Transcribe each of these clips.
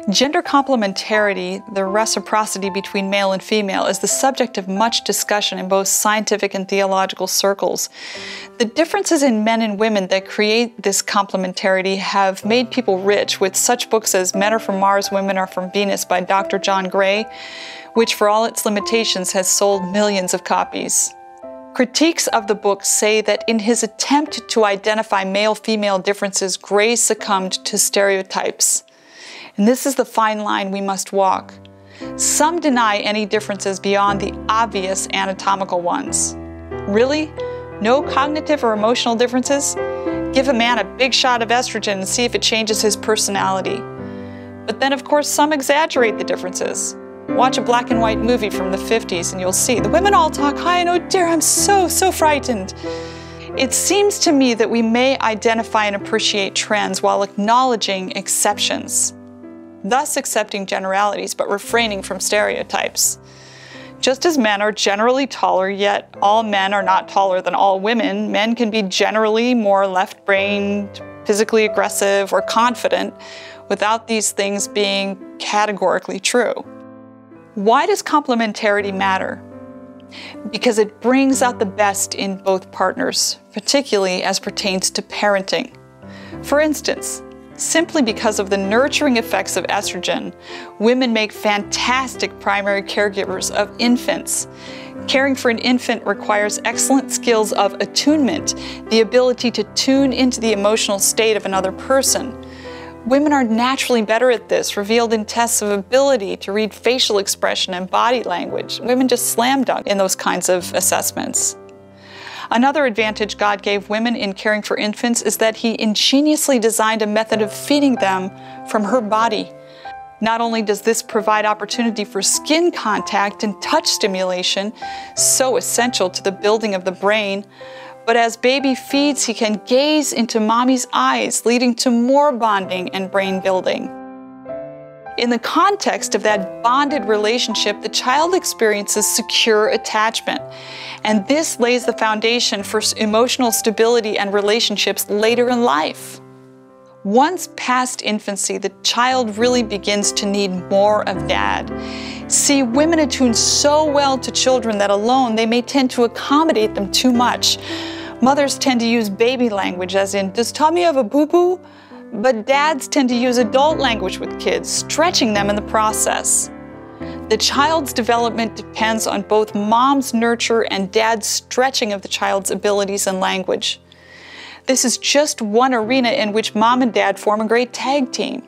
Gender complementarity, the reciprocity between male and female, is the subject of much discussion in both scientific and theological circles. The differences in men and women that create this complementarity have made people rich, with such books as Men Are From Mars, Women Are From Venus by Dr. John Gray, which for all its limitations has sold millions of copies. Critiques of the book say that in his attempt to identify male-female differences, Gray succumbed to stereotypes. And this is the fine line we must walk. Some deny any differences beyond the obvious anatomical ones. Really? No cognitive or emotional differences? Give a man a big shot of estrogen and see if it changes his personality. But then, of course, some exaggerate the differences. Watch a black and white movie from the 50s and you'll see the women all talk high and oh dear, I'm so frightened. It seems to me that we may identify and appreciate trends while acknowledging exceptions, thus accepting generalities but refraining from stereotypes. Just as men are generally taller, yet all men are not taller than all women, men can be generally more left-brained, physically aggressive, or confident without these things being categorically true. Why does complementarity matter? Because it brings out the best in both partners, particularly as pertains to parenting. For instance, simply because of the nurturing effects of estrogen, women make fantastic primary caregivers of infants. Caring for an infant requires excellent skills of attunement, the ability to tune into the emotional state of another person. Women are naturally better at this, revealed in tests of ability to read facial expression and body language. Women just slam dunk in those kinds of assessments. Another advantage God gave women in caring for infants is that He ingeniously designed a method of feeding them from her body. Not only does this provide opportunity for skin contact and touch stimulation, so essential to the building of the brain, but as baby feeds, he can gaze into mommy's eyes, leading to more bonding and brain building. In the context of that bonded relationship, the child experiences secure attachment, and this lays the foundation for emotional stability and relationships later in life. Once past infancy, the child really begins to need more of dad. See, women attune so well to children that alone they may tend to accommodate them too much. Mothers tend to use baby language, as in, does Tommy have a boo-boo? But dads tend to use adult language with kids, stretching them in the process. The child's development depends on both mom's nurture and dad's stretching of the child's abilities and language. This is just one arena in which mom and dad form a great tag team.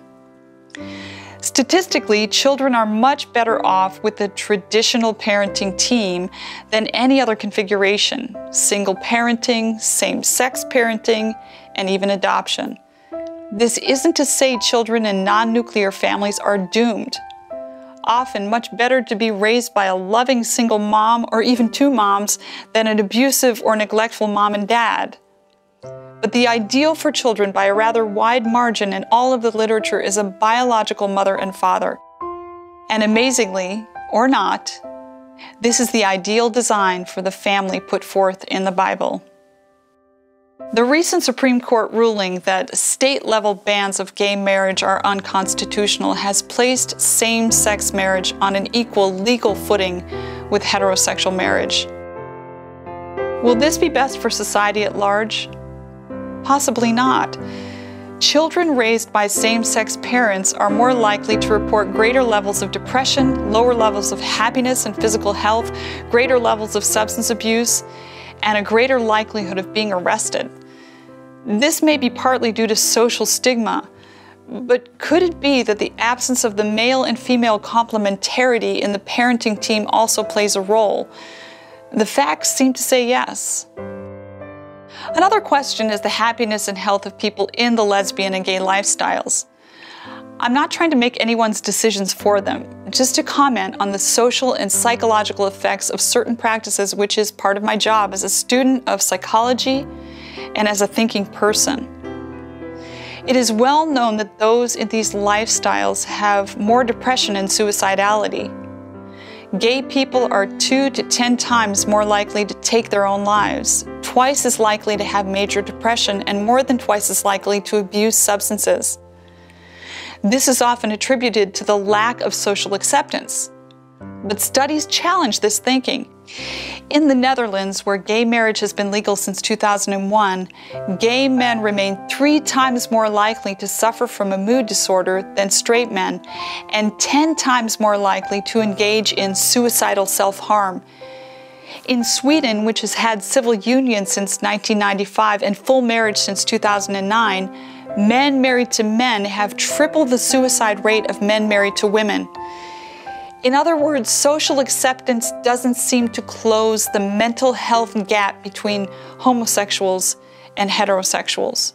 Statistically, children are much better off with a traditional parenting team than any other configuration: single parenting, same-sex parenting, and even adoption. This isn't to say children in non-nuclear families are doomed. Often much better to be raised by a loving single mom or even two moms than an abusive or neglectful mom and dad. But the ideal for children by a rather wide margin in all of the literature is a biological mother and father. And amazingly, or not, this is the ideal design for the family put forth in the Bible. The recent Supreme Court ruling that state-level bans of gay marriage are unconstitutional has placed same-sex marriage on an equal legal footing with heterosexual marriage. Will this be best for society at large? Possibly not. Children raised by same-sex parents are more likely to report greater levels of depression, lower levels of happiness and physical health, greater levels of substance abuse, and a greater likelihood of being arrested. This may be partly due to social stigma, but could it be that the absence of the male and female complementarity in the parenting team also plays a role? The facts seem to say yes. Another question is the happiness and health of people in the lesbian and gay lifestyles. I'm not trying to make anyone's decisions for them, just to comment on the social and psychological effects of certain practices, which is part of my job as a student of psychology and as a thinking person. It is well known that those in these lifestyles have more depression and suicidality. Gay people are 2 to 10 times more likely to take their own lives, twice as likely to have major depression, and more than twice as likely to abuse substances. This is often attributed to the lack of social acceptance. But studies challenge this thinking. In the Netherlands, where gay marriage has been legal since 2001, gay men remain 3 times more likely to suffer from a mood disorder than straight men, and 10 times more likely to engage in suicidal self-harm. In Sweden, which has had civil unions since 1995 and full marriage since 2009, men married to men have triple the suicide rate of men married to women. In other words, social acceptance doesn't seem to close the mental health gap between homosexuals and heterosexuals.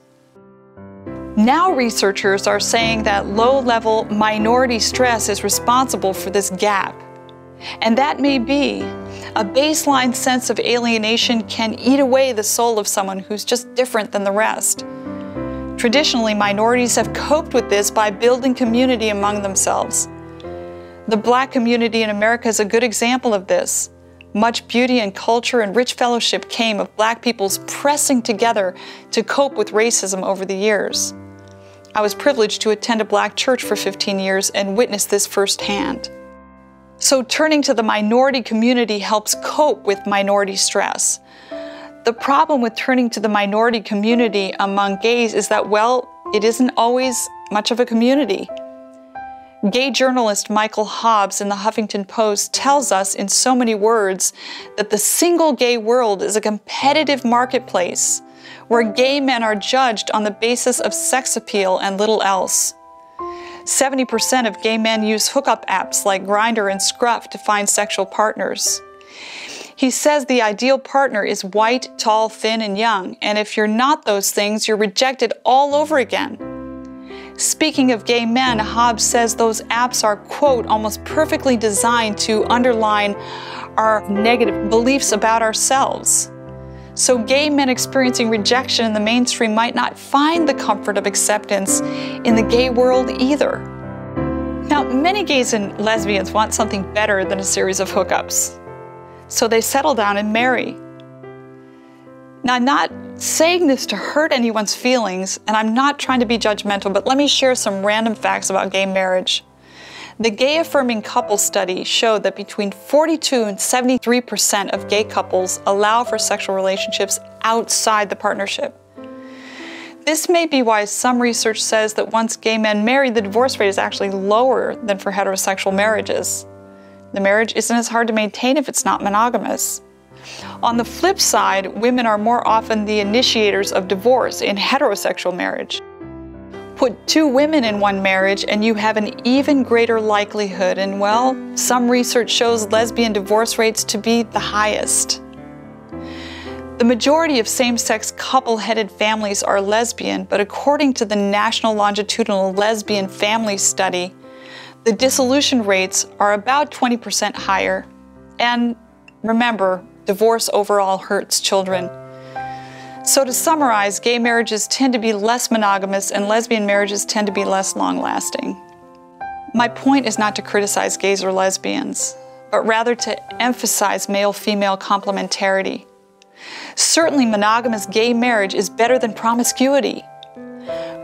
Now researchers are saying that low-level minority stress is responsible for this gap. And that may be. A baseline sense of alienation can eat away the soul of someone who's just different than the rest. Traditionally, minorities have coped with this by building community among themselves. The Black community in America is a good example of this. Much beauty and culture and rich fellowship came of Black people's pressing together to cope with racism over the years. I was privileged to attend a Black church for 15 years and witness this firsthand. So turning to the minority community helps cope with minority stress. The problem with turning to the minority community among gays is that, well, it isn't always much of a community. Gay journalist Michael Hobbs in the Huffington Post tells us in so many words that the single gay world is a competitive marketplace where gay men are judged on the basis of sex appeal and little else. 70% of gay men use hookup apps like Grindr and Scruff to find sexual partners. He says the ideal partner is white, tall, thin, and young, and if you're not those things, you're rejected all over again. Speaking of gay men, Hobbs says those apps are, quote, almost perfectly designed to underline our negative beliefs about ourselves. So gay men experiencing rejection in the mainstream might not find the comfort of acceptance in the gay world either. Now, many gays and lesbians want something better than a series of hookups. So they settle down and marry. Now, I'm not saying this to hurt anyone's feelings, and I'm not trying to be judgmental, but let me share some random facts about gay marriage. The Gay Affirming Couple Study showed that between 42 and 73% of gay couples allow for sexual relationships outside the partnership. This may be why some research says that once gay men marry, the divorce rate is actually lower than for heterosexual marriages. The marriage isn't as hard to maintain if it's not monogamous. On the flip side, women are more often the initiators of divorce in heterosexual marriage. Put 2 women in one marriage and you have an even greater likelihood, and well, some research shows lesbian divorce rates to be the highest. The majority of same-sex couple-headed families are lesbian, but according to the National Longitudinal Lesbian Family Study, the dissolution rates are about 20% higher. And remember, divorce overall hurts children. So to summarize, gay marriages tend to be less monogamous and lesbian marriages tend to be less long-lasting. My point is not to criticize gays or lesbians, but rather to emphasize male-female complementarity. Certainly monogamous gay marriage is better than promiscuity,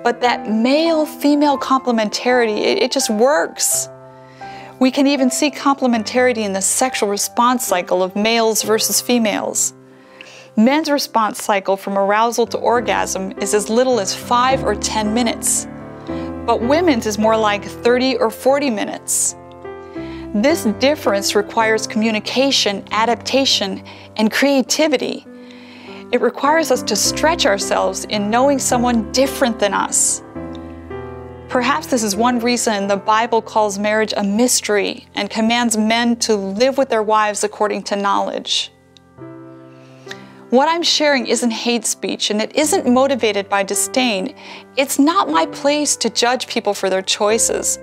but that male-female complementarity, it just works. We can even see complementarity in the sexual response cycle of males versus females. Men's response cycle from arousal to orgasm is as little as 5 or 10 minutes, but women's is more like 30 or 40 minutes. This difference requires communication, adaptation, and creativity. It requires us to stretch ourselves in knowing someone different than us. Perhaps this is one reason the Bible calls marriage a mystery and commands men to live with their wives according to knowledge. What I'm sharing isn't hate speech, and it isn't motivated by disdain. It's not my place to judge people for their choices.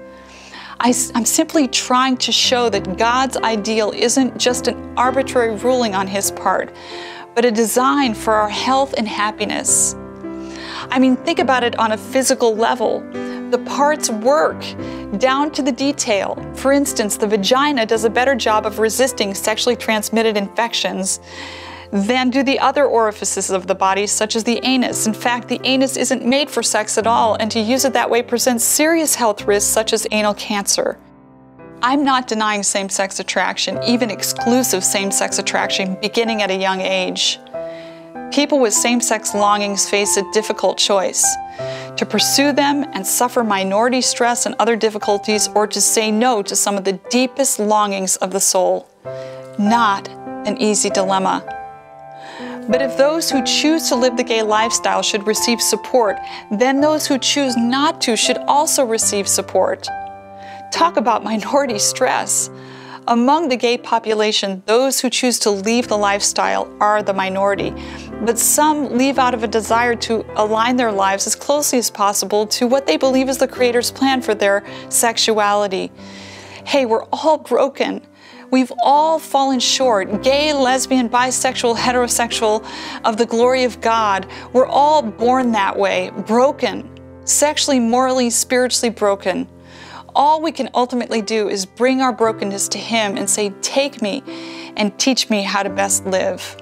I'm simply trying to show that God's ideal isn't just an arbitrary ruling on His part, but a design for our health and happiness. I mean, think about it on a physical level. The parts work down to the detail. For instance, the vagina does a better job of resisting sexually transmitted infections than do the other orifices of the body, such as the anus. In fact, the anus isn't made for sex at all, and to use it that way presents serious health risks such as anal cancer. I'm not denying same-sex attraction, even exclusive same-sex attraction, beginning at a young age. People with same-sex longings face a difficult choice: to pursue them and suffer minority stress and other difficulties, or to say no to some of the deepest longings of the soul. Not an easy dilemma. But if those who choose to live the gay lifestyle should receive support, then those who choose not to should also receive support. Talk about minority stress. Among the gay population, those who choose to leave the lifestyle are the minority, but some leave out of a desire to align their lives as closely as possible to what they believe is the Creator's plan for their sexuality. Hey, we're all broken. We've all fallen short, gay, lesbian, bisexual, heterosexual, of the glory of God. We're all born that way, broken, sexually, morally, spiritually broken. All we can ultimately do is bring our brokenness to Him and say, "Take me and teach me how to best live."